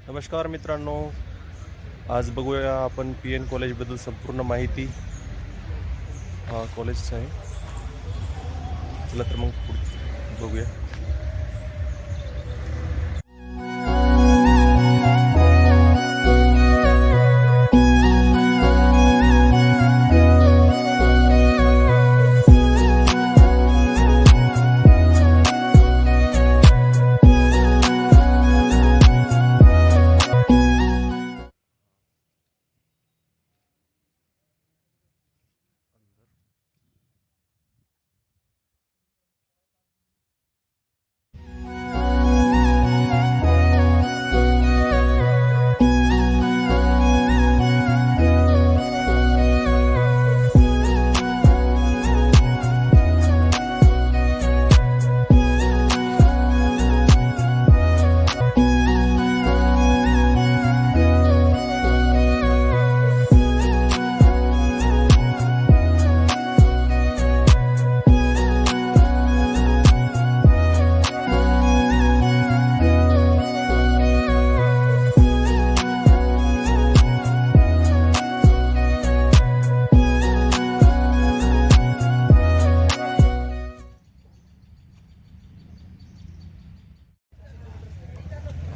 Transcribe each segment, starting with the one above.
नमस्कार मित्रांनो, आज बघूया आपण PN कॉलेजबद्दल संपूर्ण माहिती. हा कॉलेजचा आहे. चला तर मग पुढे बघूया.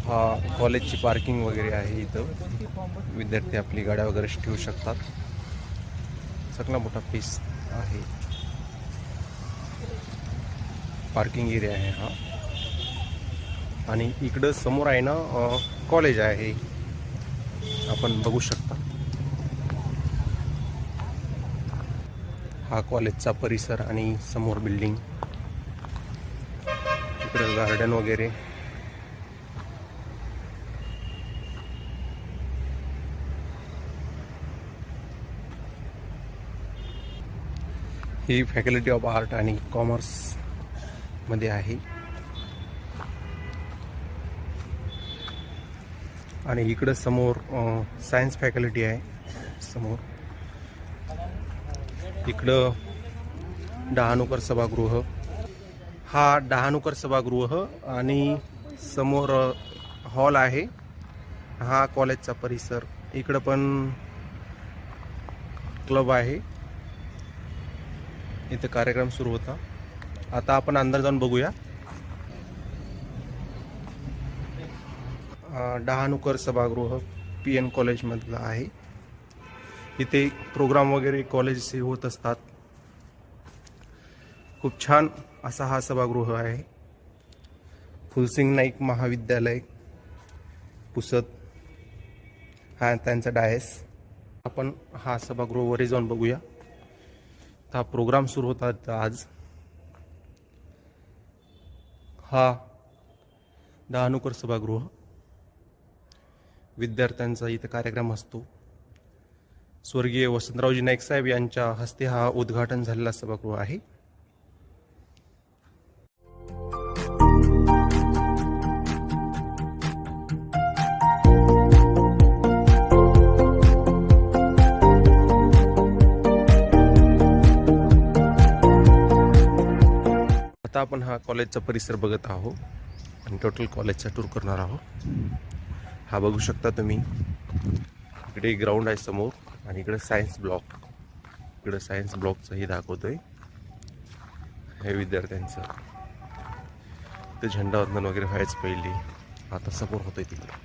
हा कॉलेजची पार्किंग वगैरे आहे. इथं विद्यार्थी आपली गाड्या वगैरे ठेवू शकतात. सगळा मोठा पीस आहे. पार्किंग एरिया आहे हा. आणि इकडं समोर आहे ना कॉलेज आहे, आपण बघू शकता. हा कॉलेजचा परिसर आणि समोर बिल्डिंग, इकडं गार्डन वगैरे. ही फॅकल्टी ऑफ आर्ट आणि कॉमर्स मध्ये आहे. आणि इकडं समोर सायन्स फॅकल्टी आहे. समोर इकडं डहाणूकर सभागृह, हा डहाणूकर सभागृह. आणि समोर हॉल आहे. हा कॉलेजचा परिसर. इकडं पण क्लब आहे. इथे कार्यक्रम सुरू होता. आता आपण अंदर जाऊन बघूया. डहाणूकर सभागृह PN कॉलेजमधलं आहे. इथे प्रोग्राम वगैरे कॉलेज होत असतात. खूप छान असा हा सभागृह आहे. फुलसिंग नाईक महाविद्यालय पुसद हा त्यांचा डायस. आपण हा सभागृह वरी जाऊन बघूया. हा प्रोग्राम सुरू होता आज. हा डहाणूकर सभागृह, विद्यार्थ्यांचा इथे कार्यक्रम असतो. स्वर्गीय वसंतरावजी नाईक साहेब यांच्या हस्ते हा उद्घाटन झालेला सभागृह आहे. आता आपण हा कॉलेजचा परिसर बघत आहोत आणि टोटल कॉलेजचा टूर करणार आहोत. हा बघू शकता तुम्ही. इकडे ग्राउंड आहे समोर आणि इकडे सायन्स ब्लॉक. इकडे सायन्स ब्लॉकचंही दाखवतोय. हे विद्यार्थ्यांचं ते झेंडावंदन वगैरे व्हायचं पहिले, आता समोर होतंय तिकडे.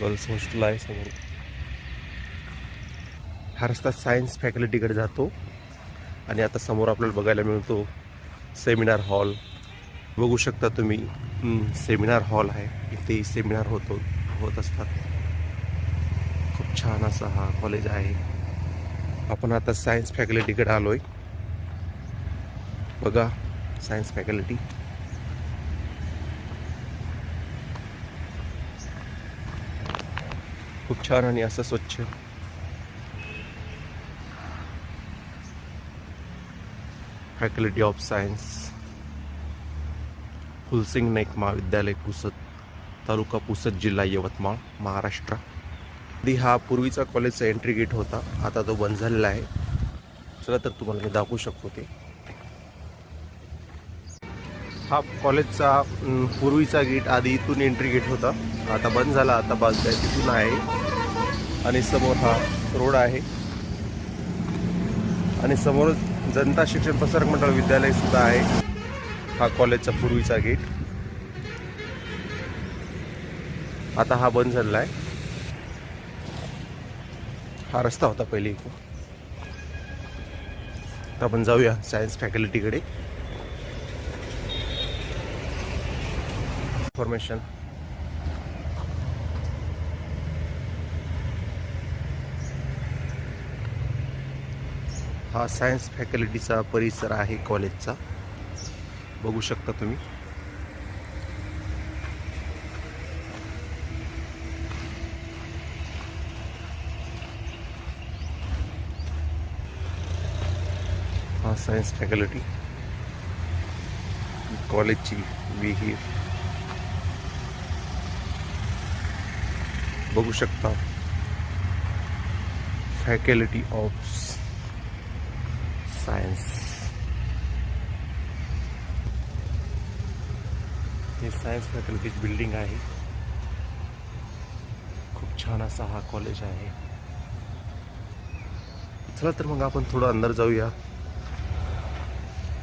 गर्ल्स हॉस्टेल आहे समोर. हा रस्ता सायन्स फॅकल्टीकडे जातो. आणि आता समोर आपल्याला बघायला मिळतो सेमिनार हॉल. बघू शकता तुम्ही, सेमिनार हॉल आहे. इथे सेमिनार होत असतात. खूप छान असा हा कॉलेज आहे. आपण आता सायन्स फॅकल्टीकडे आलोय. बघा सायन्स फॅकल्टी. खूप छान आणि असं स्वच्छ. Faculty of science, Phulsing Naik महाविद्यालय पुसद, तालुका पुसद, जिल्हा यवतमाळ, महाराष्ट्र. हा पूर्वीचा कॉलेजचा एंट्री गेट होता. आता तो बंद झालेला आहे. चला तर तुम्हाला मी दाखवू शकतो ते. हा कॉलेजचा पूर्वीचा गेट, आधी इथून एंट्री गेट होता, आता बंद झाला, आता बाजूला तिथून आहे आणि समोर हा रोड आहे आणि समोरच जनता शिक्षण प्रसारक मंडळ विद्यालय सुद्धा आहे. हा कॉलेजचा पूर्वीचा गेट आता हा बंद झालेला आहे. हा रस्ता होता पहिले इकडे. आता आपण जाऊया सायन्स फॅकल्टीकडे. इन्फॉर्मेशन हा सायन्स फॅकल्टीचा परिसर आहे कॉलेजचा, बघू शकता तुम्ही. हा सायन्स फॅकल्टी कॉलेजची विहीर बघू शकता. फॅकल्टी ऑफ सायन्स, हे सायन्स फॅकल्टीची बिल्डिंग आहे. खूप छान असा हा कॉलेज आहे. चला तर मग आपण थोडं अंदर जाऊया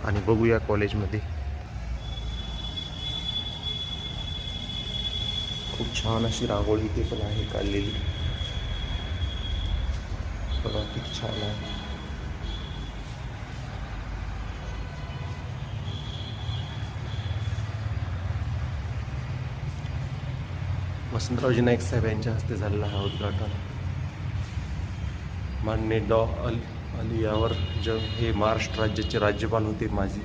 आणि बघूया कॉलेजमध्ये. खूप छान अशी रांगोळी इथे पण आहे काढलेली, बघा किती छान आहे. वसंतरावजी नाईक साहेब यांच्या हस्ते झालेला हा उद्घाटन. माननीय डॉ. अली यावर जंग हे महाराष्ट्र राज्याचे राज्यपाल होते माजी,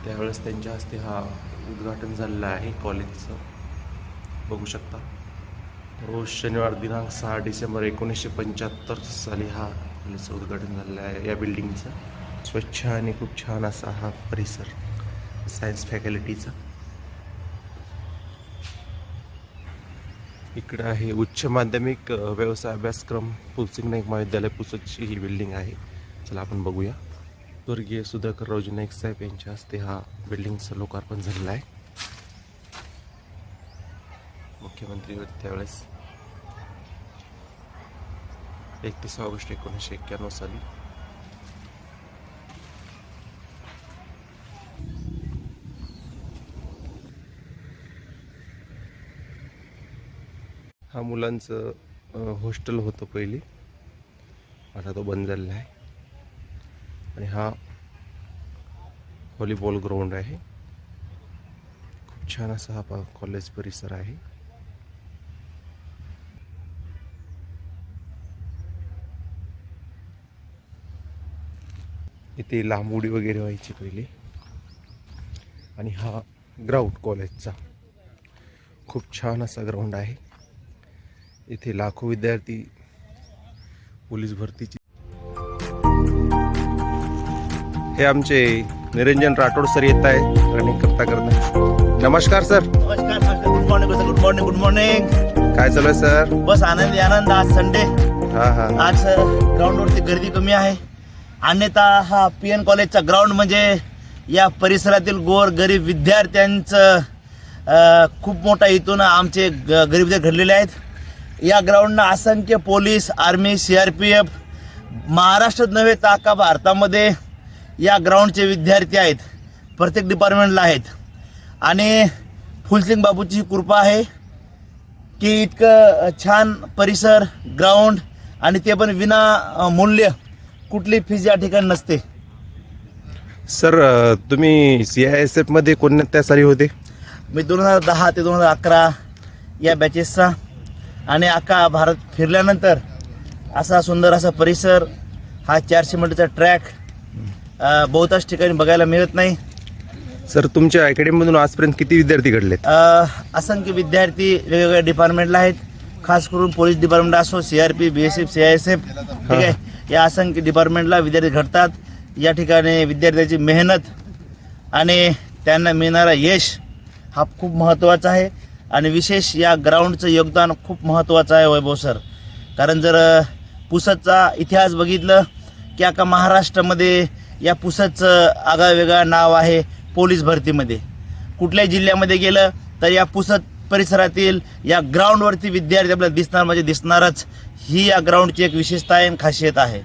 त्यावेळेस त्यांच्या हस्ते हा उद्घाटन झालेलं आहे कॉलेजचं, बघू शकता. रोज शनिवार दिनांक 6 डिसेंबर 1975 साली हा कॉलेजचं उद्घाटन झालेलं आहे. या बिल्डिंगचं स्वच्छ आणि खूप छान असा हा परिसर सायन्स फॅकल्टीचा. इकडे आहे उच्च माध्यमिक व्यवसाय अभ्यासक्रम फुलसिंग नाईक महाविद्यालय पुसदची ही बिल्डिंग आहे. चला आपण बघूया. स्वर्गीय सुधाकररावजी नाईक साहेब यांच्या हस्ते हा बिल्डिंगचं लोकार्पण झालेलं आहे. मुख्यमंत्री होते त्यावेळेस 31 ऑगस्ट 1991 साली. हा मुलांचं हॉस्टेल होतं पहिले, आता तो बंद झालेला आहे. आणि हा व्हॉलीबॉल ग्राउंड आहे. खूप छान असा हा कॉलेज परिसर आहे. इथे लांब उडी वगैरे व्हायची पहिले. आणि हा ग्राउंड कॉलेजचा खूप छान असा ग्राउंड आहे. इथे लाखो विद्यार्थी पोलीस भरतीची. हे आमचे निरंजन राठोड सर येत आहे रनिंग करता करता. नमस्कार सर. नमस्कार sir. Good morning sir. Good morning. Good morning. काय चालू आहे सर? बस आनंदी आनंद. आज संडे. आज ग्राउंड वरती गर्दी कमी आहे. अन्यथा हा पीएन कॉलेजचा ग्राउंड म्हणजे या परिसरातील गोर गरीब विद्यार्थ्यांचं खूप मोठा इथून आमचे गरीब विद्यार्थी घडलेले आहेत. या ग्राउंडनं असंख्य पोलीस, आर्मी, CRPF महाराष्ट्रात नव्हे तर अख्खा भारतामध्ये या ग्राउंडचे विद्यार्थी आहेत. प्रत्येक डिपार्टमेंटला आहेत. आणि फुलसिंग बाबूची कृपा आहे की इतकं छान परिसर, ग्राउंड, आणि ते पण विना मूल्य. कुठली फीज या ठिकाणी नसते. सर तुम्ही CISF मध्ये कोणत्या साली होते? मी 2010 ते 2011 या बॅचेसचा. आणि अख्खा भारत फिरल्यानंतर असा सुंदर असा परिसर, हा 400 मीटरचा ट्रॅक बहुतांश ठिकाणी बघायला मिळत नाही. सर तुमच्या अकॅडमीमधून आजपर्यंत किती विद्यार्थी घडलेत? असंख्य विद्यार्थी वेगवेगळ्या डिपार्टमेंटला आहेत. खास करून पोलीस डिपार्टमेंट असो, CRP, BSF, CISF, ठीक आहे, या असंख्य डिपार्टमेंटला विद्यार्थी घडतात. या ठिकाणी विद्यार्थ्याची मेहनत आणि त्यांना मिळणारा यश हा खूप महत्त्वाचा आहे. आणि विशेष या ग्राउंडचं योगदान खूप महत्त्वाचं आहे वैभव सर. कारण जर पुसदचा इतिहास बघितलं की अख्खा महाराष्ट्रामध्ये या पुसदचं आगळावेगळा नाव आहे पोलीस भरतीमध्ये. कुठल्याही जिल्ह्यामध्ये गेलं तर या पुसद परिसरातील या ग्राउंडवरती विद्यार्थी आपल्याला दिसणार म्हणजे दिसणारच. ही या ग्राउंडची एक विशेषता आहे आणि खासियत आहे.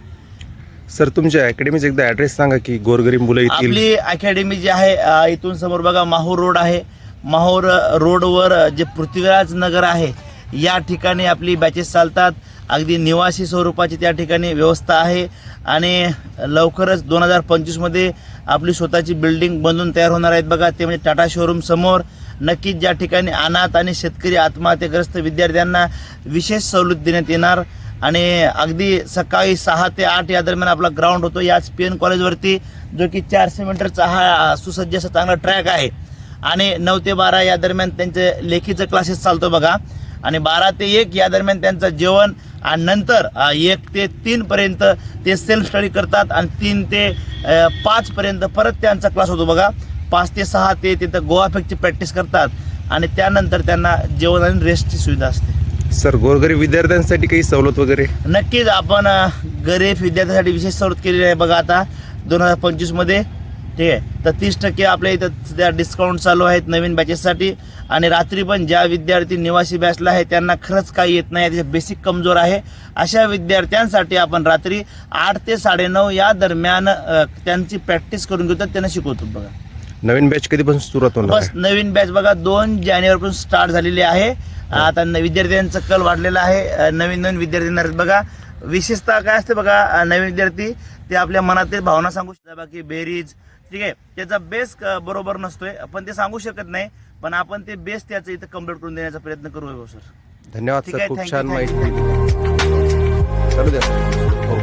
सर तुमच्या अकॅडमीचा एकदा ॲड्रेस सांगा की गोरगरीब मुलं येतील. आपली अकॅडमी जी आहे इथून समोर बघा माहूर रोड आहे. माहूर रोडवर जे पृथ्वीराज नगर आहे या ठिकाणी आपली बॅचेस चालतात. अगदी निवासी स्वरूपाची त्या ठिकाणी व्यवस्था आहे आणि लवकरच 2025मध्ये आपली स्वतःची बिल्डिंग बनवून तयार होणार आहेत बघा. ते म्हणजे टाटा शोरूम समोर. नक्कीच ज्या ठिकाणी अनाथ आणि शेतकरी आत्महत्याग्रस्त विद्यार्थ्यांना विशेष सवलत देण्यात येणार आणि अगदी सकाळी 6 ते 8 या दरम्यान आपला ग्राउंड होतो याच PN कॉलेजवरती, जो की 400 मीटरचा हा सुसज्ज असा चांगला ट्रॅक आहे. आणि 9 ते 12 या दरम्यान त्यांचे लेखीचं क्लासेस चालतो बघा. आणि 12 ते 1 या दरम्यान त्यांचं जेवण आणि नंतर 1 ते 3 पर्यंत ते सेल्फ स्टडी करतात आणि 3 ते 5 पर्यंत परत त्यांचा क्लास होतो बघा. 5 ते 6 ते तिथं गोवा फेकची प्रॅक्टिस करतात आणि त्यानंतर त्यांना जेवण आणि रेस्टची सुविधा असते. सर गोरगरीब विद्यार्थ्यांसाठी काही सवलत वगैरे? नक्कीच आपण गरीब विद्यार्थ्यांसाठी विशेष सवलत केलेली आहे बघा आता 2025मध्ये. ठीक आहे, तर 30% आपल्या इथं त्या डिस्काउंट चालू आहेत नवीन बॅचेससाठी. आणि रात्री पण ज्या विद्यार्थी निवासी बॅचला आहे त्यांना खरंच काही येत नाही, त्याचे बेसिक कमजोर आहे, अशा विद्यार्थ्यांसाठी आपण रात्री 8 ते 9:30 या दरम्यान त्यांची प्रॅक्टिस करून घेतो, त्यांना शिकवतो बघा. नवीन बॅच कधीपासून सुरुवात होणार? बस नवीन बॅच बघा 2 जानेवारीपासून स्टार्ट झालेली आहे. आता विद्यार्थ्यांचा कल वाढलेला आहे. नवीन विद्यार्थी आहेत बघा. विशेषतः काय असते बघा, नवीन विद्यार्थी ते आपल्या मनातील भावना सांगू शकतात. बाकी बेरीज ठीक आहे त्याचा बेस बरोबर नसतोय, आपण ते सांगू शकत नाही, पण आपण ते बेस त्याचं इथं कम्प्लीट करून देण्याचा प्रयत्न करू सर. धन्यवाद ठीक सर, आहे, खूप thank छान you, माहिती thank दिली. चालू द्या. हो.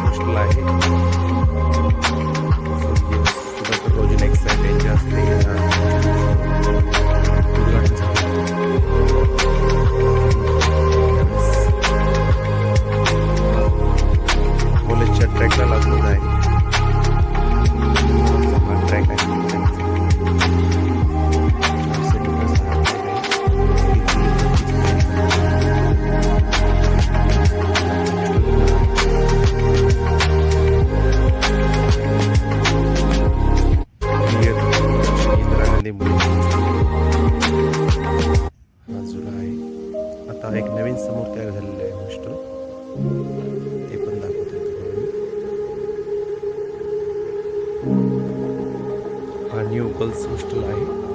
हॉस्टेल आहे. रोजी नेक्स्ट त्यांच्या असते कॉलेजच्या ट्रॅकला लागून आहे. हा ट्रॅक आहे. बाजूला आहे. आता एक नवीन समोर तयार झालेलं आहे हॉस्टेल, ते पण दाखवतो. हा न्यू गर्ल्स हॉस्टेल आहे.